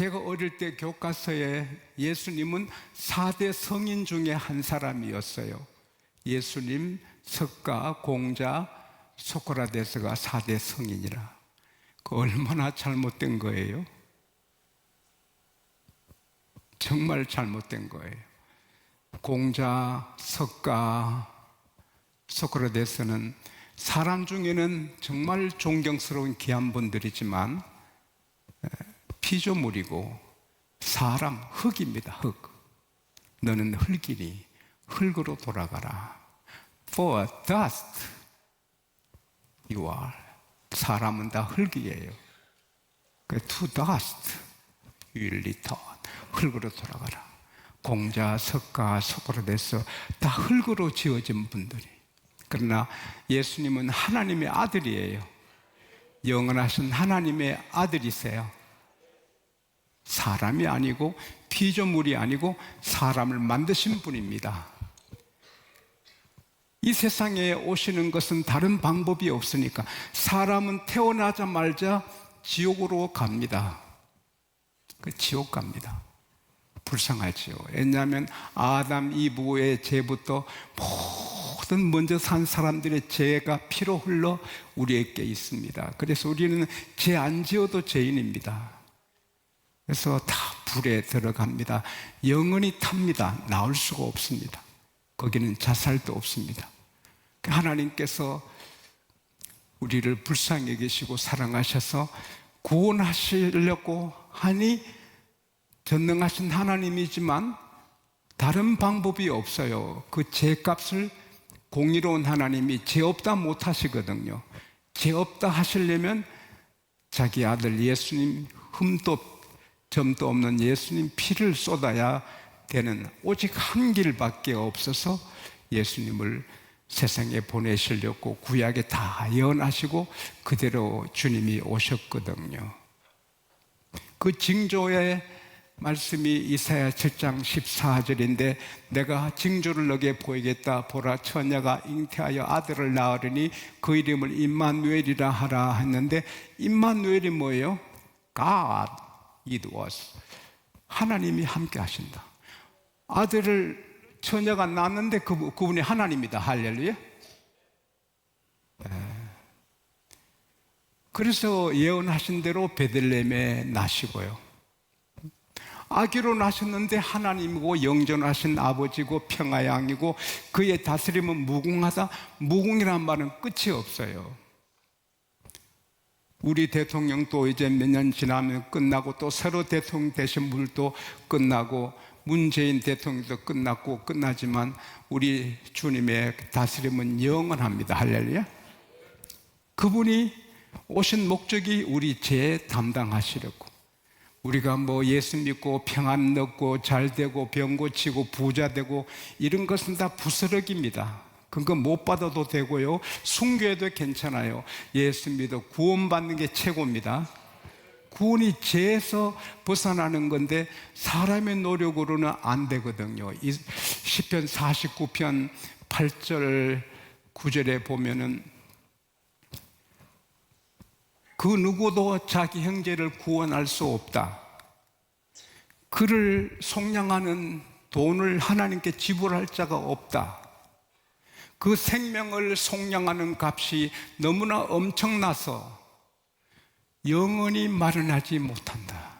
제가 어릴 때 교과서에 예수님은 4대 성인 중에 한 사람이었어요. 예수님, 석가, 공자, 소크라테스가 4대 성인이라. 그 얼마나 잘못된 거예요? 정말 잘못된 거예요. 공자, 석가, 소크라테스는 사람 중에는 정말 존경스러운 귀한 분들이지만 피조물이고 사람, 흙입니다. 흙. 너는 흙이니 흙으로 돌아가라. For dust you are. 사람은 다 흙이에요. To dust you will return. 흙으로 돌아가라. 공자, 석가, 소크라테스 다 흙으로 지어진 분들이. 그러나 예수님은 하나님의 아들이에요. 영원하신 하나님의 아들이세요. 사람이 아니고 피조물이 아니고 사람을 만드신 분입니다. 이 세상에 오시는 것은 다른 방법이 없으니까 사람은 태어나자마자 지옥으로 갑니다. 지옥 갑니다. 불쌍하지요. 왜냐하면 아담, 이브의 죄부터 모든 먼저 산 사람들의 죄가 피로 흘러 우리에게 있습니다. 그래서 우리는 죄 안 지어도 죄인입니다. 그래서 다 불에 들어갑니다. 영원히 탑니다. 나올 수가 없습니다. 거기는 자살도 없습니다. 하나님께서 우리를 불쌍히 계시고 사랑하셔서 구원하시려고 하니 전능하신 하나님이지만 다른 방법이 없어요. 그 죄값을 공의로운 하나님이 죄 없다 못 하시거든요. 죄 없다 하시려면 자기 아들 예수님, 흠도 점도 없는 예수님 피를 쏟아야 되는 오직 한 길밖에 없어서 예수님을 세상에 보내시려고 구약에 다 예언하시고 그대로 주님이 오셨거든요. 그 징조의 말씀이 이사야 7장 14절인데 내가 징조를 너게 보이겠다. 보라, 처녀가 잉태하여 아들을 낳으리니 그 이름을 임마누엘이라 하라 했는데 임마누엘이 뭐예요? God it was. 하나님이 함께 하신다. 아들을 처녀가 낳았는데 그분이 하나님이다. 할렐루야. 그래서 예언하신 대로 베들레헴에 나시고요. 아기로 나셨는데 하나님이고 영존하신 아버지고 평화의 왕이고 그의 다스림은 무궁하다. 무궁이란 말은 끝이 없어요. 우리 대통령도 이제 몇 년 지나면 끝나고 또 새로 대통령 되신 분도 끝나고 문재인 대통령도 끝났고 끝나지만 우리 주님의 다스림은 영원합니다. 할렐루야. 그분이 오신 목적이 우리 죄 담당하시려고. 우리가 뭐 예수 믿고 평안 얻고 잘 되고 병 고치고 부자 되고 이런 것은 다 부스러기입니다. 그거 못 받아도 되고요. 순교해도 괜찮아요. 예수 믿어 구원받는 게 최고입니다. 구원이 죄에서 벗어나는 건데 사람의 노력으로는 안 되거든요. 시편 49편 8절 9절에 보면은 그 누구도 자기 형제를 구원할 수 없다. 그를 속량하는 돈을 하나님께 지불할 자가 없다. 그 생명을 속량하는 값이 너무나 엄청나서 영원히 마련하지 못한다.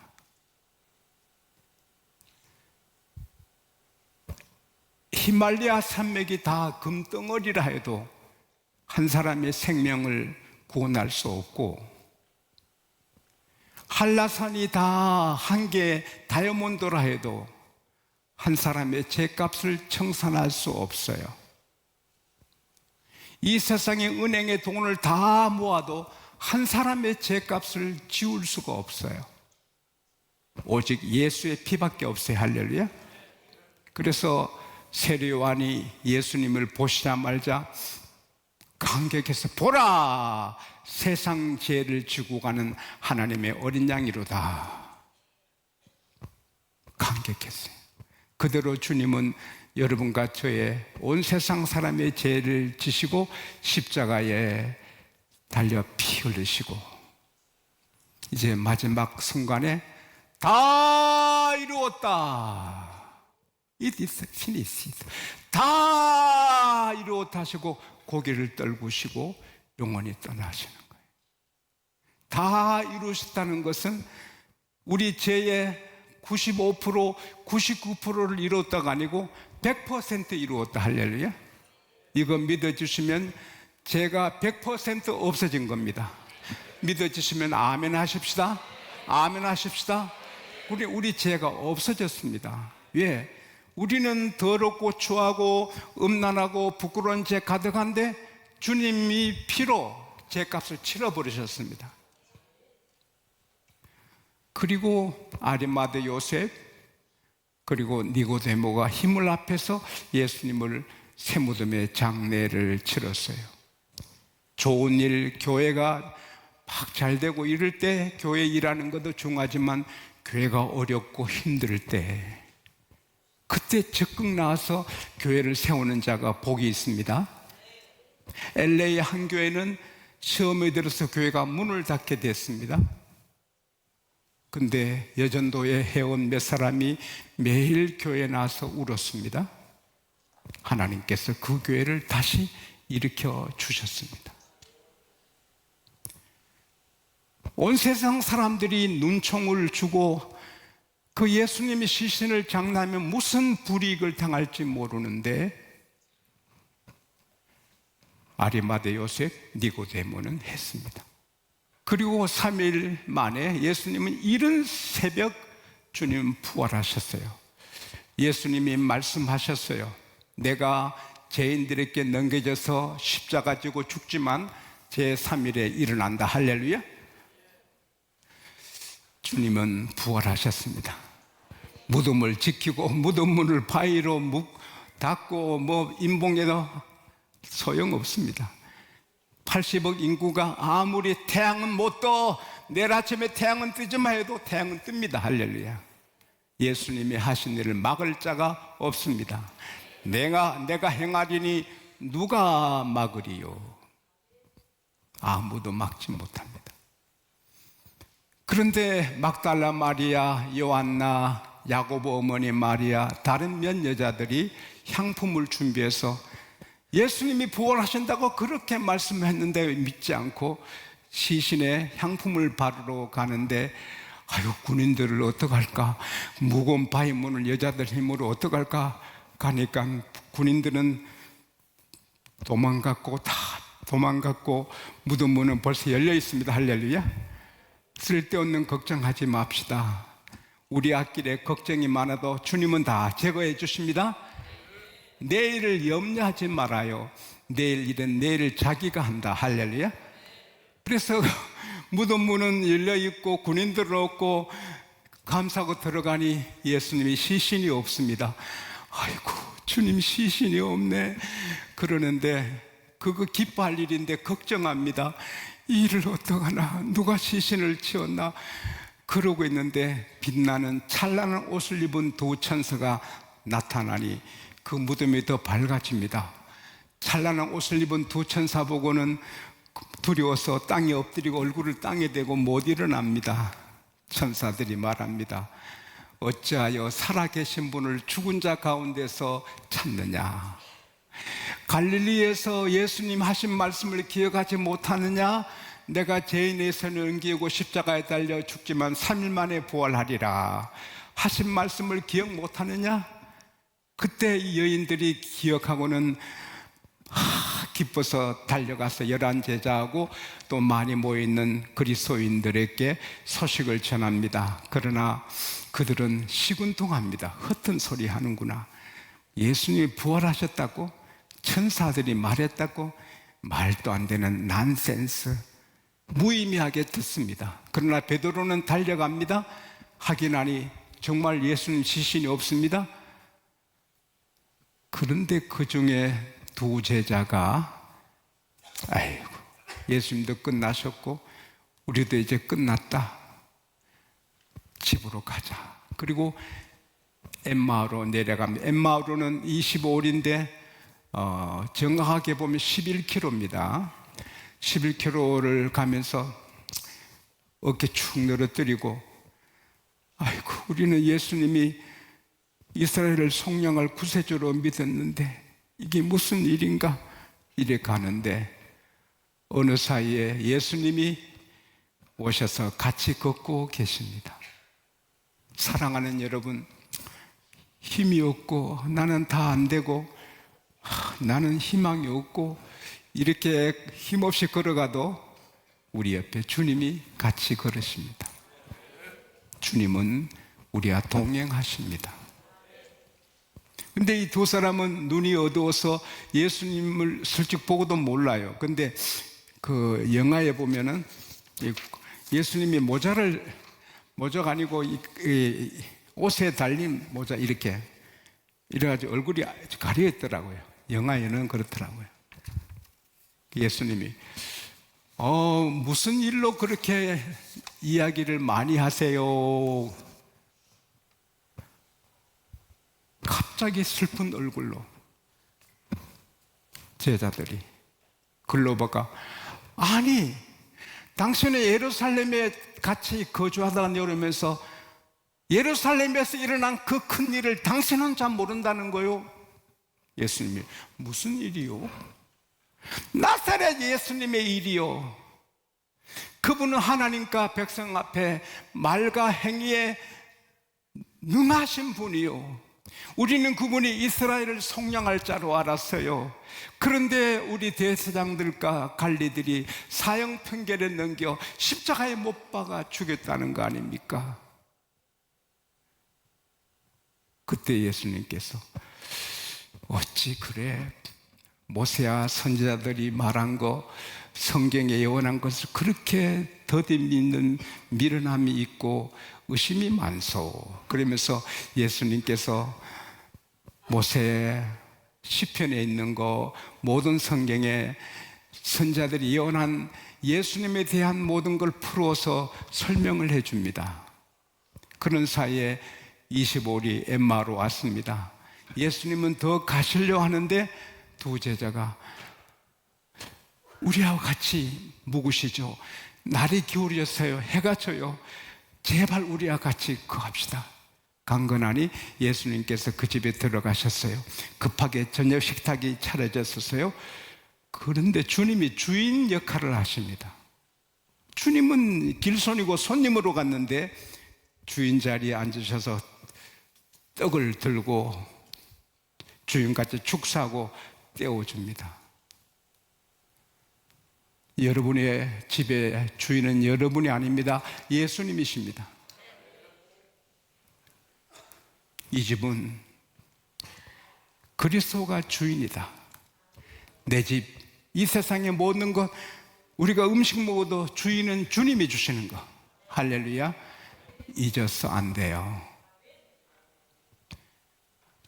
히말리아 산맥이 다 금덩어리라 해도 한 사람의 생명을 구원할 수 없고 한라산이 다 한 개 다이아몬드라 해도 한 사람의 죄값을 청산할 수 없어요. 이 세상의 은행에 돈을 다 모아도 한 사람의 죄값을 지울 수가 없어요. 오직 예수의 피밖에 없어요. 할렐루야. 그래서 세례 요한이 예수님을 보시자마자 감격해서 보라, 세상 죄를 지고 가는 하나님의 어린 양이로다. 감격했어요. 그대로 주님은 여러분과 저의 온 세상 사람의 죄를 지시고 십자가에 달려 피 흘리시고 이제 마지막 순간에 다 이루었다. It is finished. 다 이루었다 하시고 고개를 떨구시고 영원히 떠나시는 거예요. 다 이루셨다는 것은 우리 죄의 95%, 99%를 이루었다가 아니고 100% 이루었다. 할렐루야. 이거 믿어주시면 죄가 100% 없어진 겁니다. 믿어주시면 아멘 하십시다. 아멘 하십시다. 우리 죄가 없어졌습니다. 왜? 우리는 더럽고 추하고 음란하고 부끄러운 죄 가득한데 주님이 피로 죄값을 치러버리셨습니다. 그리고 아리마대 요셉 그리고 니고데모가 힘을 합해서 예수님을 새무덤에 장례를 치렀어요. 좋은 일, 교회가 막 잘되고 이럴 때 교회 일하는 것도 중요하지만 교회가 어렵고 힘들 때 그때 적극 나와서 교회를 세우는 자가 복이 있습니다. LA 한 교회는 시험에 들어서 교회가 문을 닫게 됐습니다. 근데 여전도의 회원 몇 사람이 매일 교회에 나와서 울었습니다. 하나님께서 그 교회를 다시 일으켜 주셨습니다. 온 세상 사람들이 눈총을 주고 그 예수님의 시신을 장례하면 무슨 불이익을 당할지 모르는데 아리마대 요셉, 니고데모는 했습니다. 그리고 3일 만에 예수님은 이른 새벽 주님 부활하셨어요. 예수님이 말씀하셨어요. 내가 죄인들에게 넘겨져서 십자가 지고 죽지만 제3일에 일어난다. 할렐루야. 주님은 부활하셨습니다. 무덤을 지키고 무덤 문을 바위로 닫고 인봉해도 소용없습니다. 80억 인구가 아무리 태양은 못 떠, 내일 아침에 태양은 뜨지 마 해도 태양은 뜹니다. 할렐루야. 예수님이 하신 일을 막을 자가 없습니다. 내가 행하리니 누가 막으리요? 아무도 막지 못합니다. 그런데 막달라 마리아, 요한나, 야고보 어머니 마리아, 다른 몇 여자들이 향품을 준비해서 예수님이 부활하신다고 그렇게 말씀했는데 믿지 않고 시신에 향품을 바르러 가는데 아유 군인들을 어떡할까, 무거운 바위문을 여자들 힘으로 어떡할까 가니까 군인들은 도망갔고 무덤 문은 벌써 열려 있습니다. 할렐루야. 쓸데없는 걱정하지 맙시다. 우리 앞길에 걱정이 많아도 주님은 다 제거해 주십니다. 내일을 염려하지 말아요. 내일 일은 내일 자기가 한다. 할렐루야. 그래서 무덤 문은 열려 있고 군인들 없고 감싸고 들어가니 예수님이 시신이 없습니다. 아이고 주님 시신이 없네 그러는데 그거 기뻐할 일인데 걱정합니다. 이 일을 어떡하나, 누가 시신을 치웠나 그러고 있는데 빛나는 찬란한 옷을 입은 두 천사가 나타나니 그 무덤이 더 밝아집니다. 찬란한 옷을 입은 두 천사 보고는 두려워서 땅에 엎드리고 얼굴을 땅에 대고 못 일어납니다. 천사들이 말합니다. 어찌하여 살아계신 분을 죽은 자 가운데서 찾느냐? 갈릴리에서 예수님 하신 말씀을 기억하지 못하느냐? 내가 죄인의 손을 옮기고 십자가에 달려 죽지만 3일 만에 부활하리라 하신 말씀을 기억 못하느냐? 그때 이 여인들이 기억하고는 기뻐서 달려가서 11제자하고 또 많이 모여있는 그리스도인들에게 소식을 전합니다. 그러나 그들은 시군통합니다. 헛된 소리 하는구나. 예수님이 부활하셨다고? 천사들이 말했다고? 말도 안 되는 난센스, 무의미하게 듣습니다. 그러나 베드로는 달려갑니다. 확인하니 정말 예수님 시신이 없습니다. 그런데 그 중에 두 제자가 아이고 예수님도 끝나셨고 우리도 이제 끝났다, 집으로 가자. 그리고 엠마오로 내려갑니다. 엠마오로는 25일인데 정확하게 보면 11km입니다. 11km를 가면서 어깨 축 늘어뜨리고 아이고, 우리는 예수님이 이스라엘을 속량할 구세주로 믿었는데 이게 무슨 일인가? 이래 가는데 어느 사이에 예수님이 오셔서 같이 걷고 계십니다. 사랑하는 여러분, 힘이 없고 나는 다 안 되고 나는 희망이 없고 이렇게 힘없이 걸어가도 우리 옆에 주님이 같이 걸으십니다. 주님은 우리와 동행하십니다. 근데 이 두 사람은 눈이 어두워서 예수님을 슬쩍 보고도 몰라요. 근데 그 영화에 보면은 예수님이 모자가 아니고 이 옷에 달린 모자 이렇게 이래가지고 얼굴이 가려 있더라고요. 영화에는 그렇더라고요. 예수님이 무슨 일로 그렇게 이야기를 많이 하세요? 갑자기 슬픈 얼굴로 제자들이 글로바가 아니 당신은 예루살렘에 같이 거주하다가 이러면서 예루살렘에서 일어난 그 큰 일을 당신은 잘 모른다는 거요. 예수님이 무슨 일이요? 나사렛 예수님의 일이요. 그분은 하나님과 백성 앞에 말과 행위에 능하신 분이요. 우리는 그분이 이스라엘을 속량할 자로 알았어요. 그런데 우리 대제사장들과 관리들이 사형 판결에 넘겨 십자가에 못 박아 죽였다는 거 아닙니까? 그때 예수님께서 어찌 그래? 모세와 선지자들이 말한 거, 성경에 예언한 것을 그렇게 더디 믿는 미련함이 있고 의심이 많소. 그러면서 예수님께서 모세 시편에 있는 거, 모든 성경에 선지자들이 예언한 예수님에 대한 모든 걸 풀어서 설명을 해줍니다. 그런 사이에 25리 엠마로 왔습니다. 예수님은 더 가시려 하는데 두 제자가 우리하고 같이 묵으시죠. 날이 기울어졌어요. 해가 져요. 제발 우리와 같이 거합시다. 강건하니 예수님께서 그 집에 들어가셨어요. 급하게 저녁 식탁이 차려졌었어요. 그런데 주님이 주인 역할을 하십니다. 주님은 길손이고 손님으로 갔는데 주인 자리에 앉으셔서 떡을 들고 주인같이 축사하고 떼어줍니다. 여러분의 집의 주인은 여러분이 아닙니다. 예수님이십니다. 이 집은 그리스도가 주인이다. 내 집, 이 세상의 모든 것, 우리가 음식 먹어도 주인은 주님이 주시는 거. 할렐루야. 잊어서 안 돼요.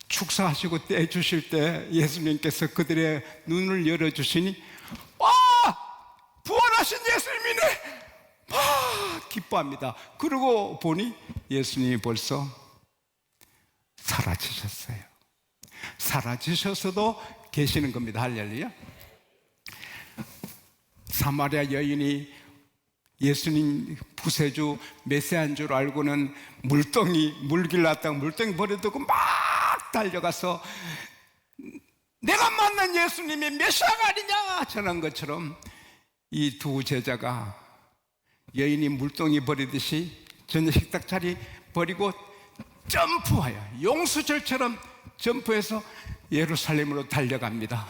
축사하시고 떼주실 때 예수님께서 그들의 눈을 열어주시니 와! 부활하신 예수님이네! 와! 기뻐합니다. 그러고 보니 예수님이 벌써 사라지셨어요. 사라지셔서도 계시는 겁니다. 할렐루야. 사마리아 여인이 예수님 구세주 메시아인 줄 알고는 물길 났다가 물동이 버려두고 막 달려가서 내가 만난 예수님이 메시아가 아니냐 저런 것처럼 이 두 제자가 여인이 물동이 버리듯이 저녁 식탁 자리 버리고 점프하여 용수절처럼 점프해서 예루살렘으로 달려갑니다.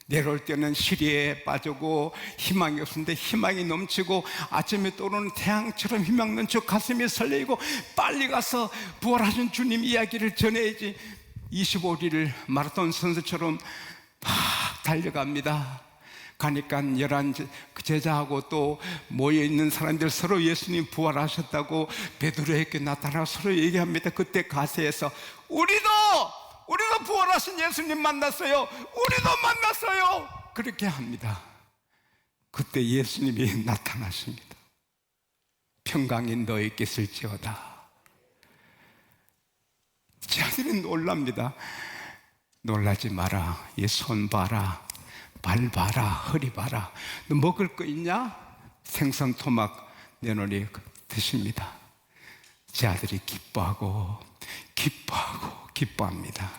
내려올 때는 시리에 빠지고 희망이 없는데 희망이 넘치고 아침에 떠오르는 태양처럼 희망 넘쳐 가슴이 설레이고 빨리 가서 부활하신 주님 이야기를 전해야지. 25리를 마라톤 선수처럼 막 달려갑니다. 가니까 11 제자하고 또 모여있는 사람들 서로 예수님 부활하셨다고 베드로에게 나타나 서로 얘기합니다. 그때 가세에서 우리도 부활하신 예수님 만났어요. 우리도 만났어요. 그렇게 합니다. 그때 예수님이 나타나십니다. 평강이 너에게 있을지어다. 제자들이 놀랍니다. 놀라지 마라. 얘 손 봐라. 발 봐라. 허리 봐라. 너 먹을 거 있냐? 생선 토막 내놓으니 드십니다. 제 아들이 기뻐하고 기뻐하고 기뻐합니다.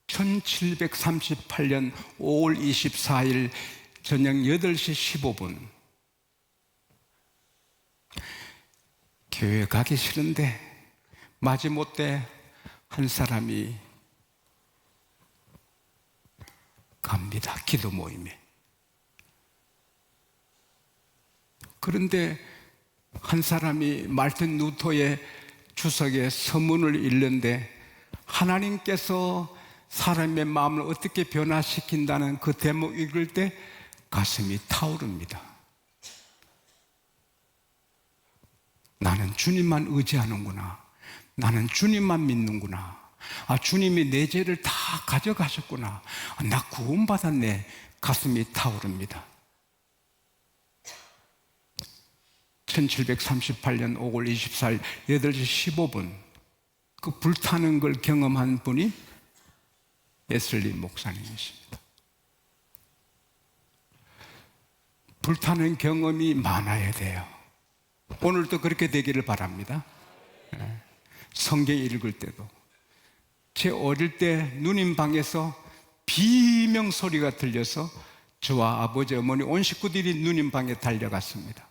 1738년 5월 24일 저녁 8시 15분 교회 가기 싫은데 마지못해 한 사람이 갑니다. 기도 모임에. 그런데 한 사람이 말틴 루터의 주석에 서문을 읽는데 하나님께서 사람의 마음을 어떻게 변화시킨다는 그 대목 읽을 때 가슴이 타오릅니다. 나는 주님만 의지하는구나. 나는 주님만 믿는구나. 주님이 내 죄를 다 가져가셨구나. 나 구원받았네. 가슴이 타오릅니다. 1738년 5월 24일 8시 15분 그 불타는 걸 경험한 분이 웨슬리 목사님이십니다. 불타는 경험이 많아야 돼요. 오늘도 그렇게 되기를 바랍니다. 성경 읽을 때도 제 어릴 때 누님 방에서 비명 소리가 들려서 저와 아버지, 어머니 온 식구들이 누님 방에 달려갔습니다.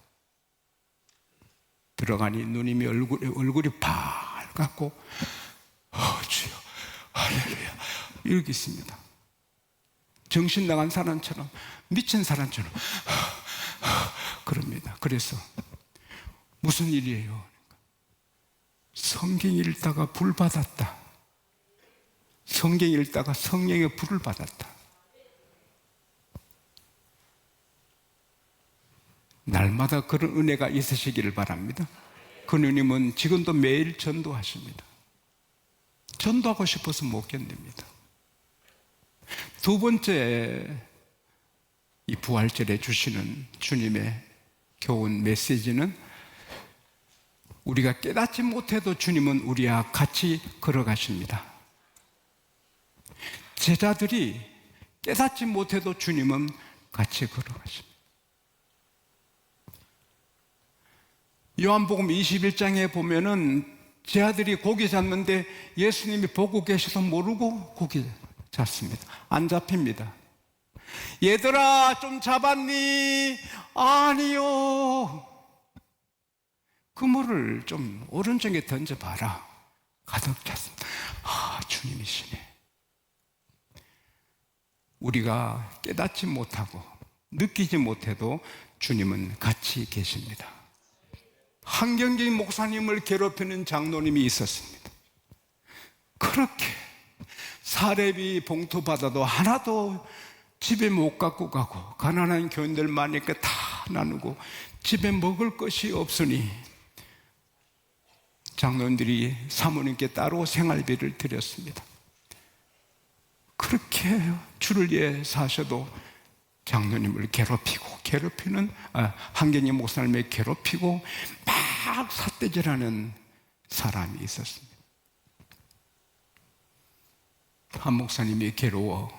들어가니 누님이 얼굴이 밝았고 주여 할렐루야 이렇게 있습니다. 정신 나간 사람처럼 미친 사람처럼 그럽니다. 그래서 무슨 일이에요? 성경 읽다가 불 받았다. 성경 읽다가 성령의 불을 받았다. 날마다 그런 은혜가 있으시기를 바랍니다. 그 누님은 지금도 매일 전도하십니다. 전도하고 싶어서 못 견딥니다. 두 번째 이 부활절에 주시는 주님의 교훈 메시지는 우리가 깨닫지 못해도 주님은 우리와 같이 걸어가십니다. 제자들이 깨닫지 못해도 주님은 같이 걸어가십니다. 요한복음 21장에 보면은 제 아들이 고기 잡는데 예수님이 보고 계셔서 모르고 고기 잡습니다. 안 잡힙니다. 얘들아 좀 잡았니? 아니요. 그물을 좀 오른쪽에 던져봐라. 가득 찼습니다. 주님이시네. 우리가 깨닫지 못하고 느끼지 못해도 주님은 같이 계십니다. 한경진 목사님을 괴롭히는 장로님이 있었습니다. 그렇게 사례비 봉투 받아도 하나도 집에 못 갖고 가고 가난한 교인들 많으니까 다 나누고 집에 먹을 것이 없으니 장로님들이 사모님께 따로 생활비를 드렸습니다. 그렇게 주를 위해 사셔도 장로님을 괴롭히는 한경진 목사님을 괴롭히고 막 삿대질하는 사람이 있었습니다. 한 목사님이 괴로워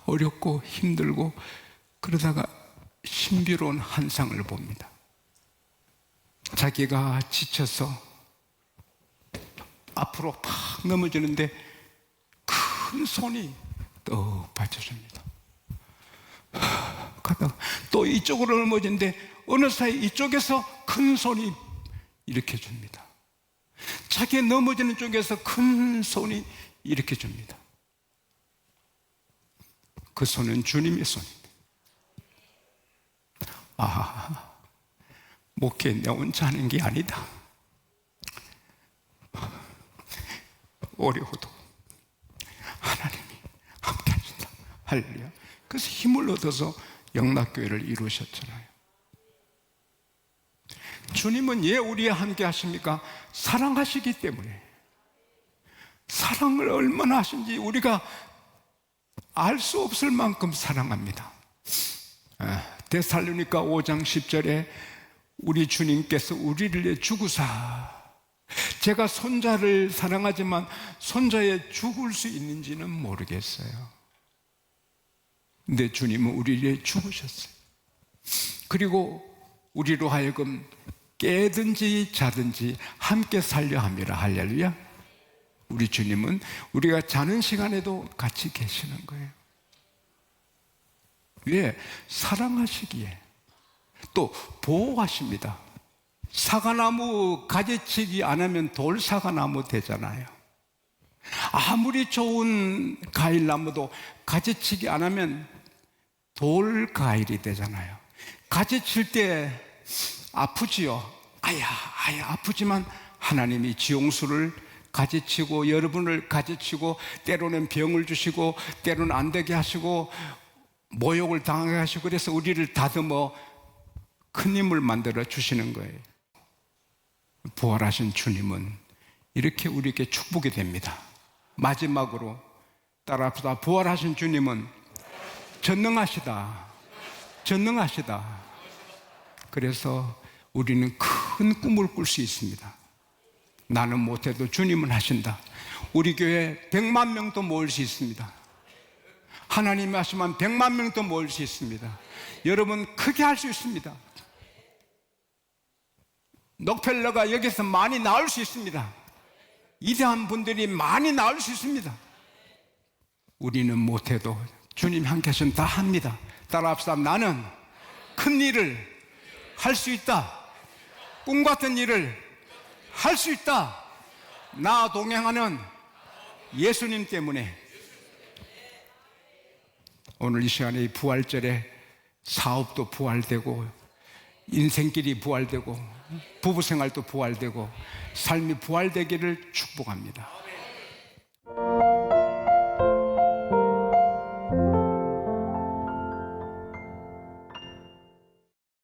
어렵고 힘들고 그러다가 신비로운 환상을 봅니다. 자기가 지쳐서 앞으로 팍 넘어지는데 큰 손이 떡 받쳐줍니다. 가다가 또 이쪽으로 넘어지는데 어느 사이 이쪽에서 큰 손이 일으켜 줍니다. 자기 넘어지는 쪽에서 큰 손이 일으켜 줍니다. 그 손은 주님의 손입니다. 목회 내 혼자 하는 게 아니다. 어려워도 하나님이 함께 하신다. 할렐루야. 그래서 힘을 얻어서 영락교회를 이루셨잖아요. 주님은 왜 우리와 함께 하십니까? 사랑하시기 때문에. 사랑을 얼마나 하신지 우리가 알 수 없을 만큼 사랑합니다. 데살로니가 5장 10절에 우리 주님께서 우리를 위해 죽으사, 제가 손자를 사랑하지만 손자에 죽을 수 있는지는 모르겠어요. 근데 주님은 우리를 위해 죽으셨어요. 그리고 우리로 하여금 깨든지 자든지 함께 살려 함이라. 할렐루야. 우리 주님은 우리가 자는 시간에도 같이 계시는 거예요. 왜? 사랑하시기에. 또 보호하십니다. 사과나무 가지치기 안 하면 돌사과나무 되잖아요. 아무리 좋은 과일나무도 가지치기 안 하면 돌과일이 되잖아요. 가지칠 때 아프지요. 아야 아프지만 하나님이 지용수를 가지치고 여러분을 가지치고 때로는 병을 주시고 때로는 안 되게 하시고 모욕을 당하게 하시고 그래서 우리를 다듬어 큰 힘을 만들어 주시는 거예요. 부활하신 주님은 이렇게 우리에게 축복이 됩니다. 마지막으로 따라합시다. 부활하신 주님은 전능하시다. 전능하시다. 그래서 우리는 큰 꿈을 꿀 수 있습니다. 나는 못해도 주님은 하신다. 우리 교회 100만 명도 모을 수 있습니다. 하나님이 하시면 100만 명도 모을 수 있습니다. 여러분 크게 할 수 있습니다. 록펠러가 여기서 많이 나올 수 있습니다. 위대한 분들이 많이 나올 수 있습니다. 우리는 못해도 주님 함께 하시면 다 합니다. 따라합시다. 나는 큰 일을 할 수 있다. 꿈 같은 일을 할 수 있다. 나 동행하는 예수님 때문에. 오늘 이 시간에 부활절에 사업도 부활되고 인생길이 부활되고 부부생활도 부활되고 삶이 부활되기를 축복합니다.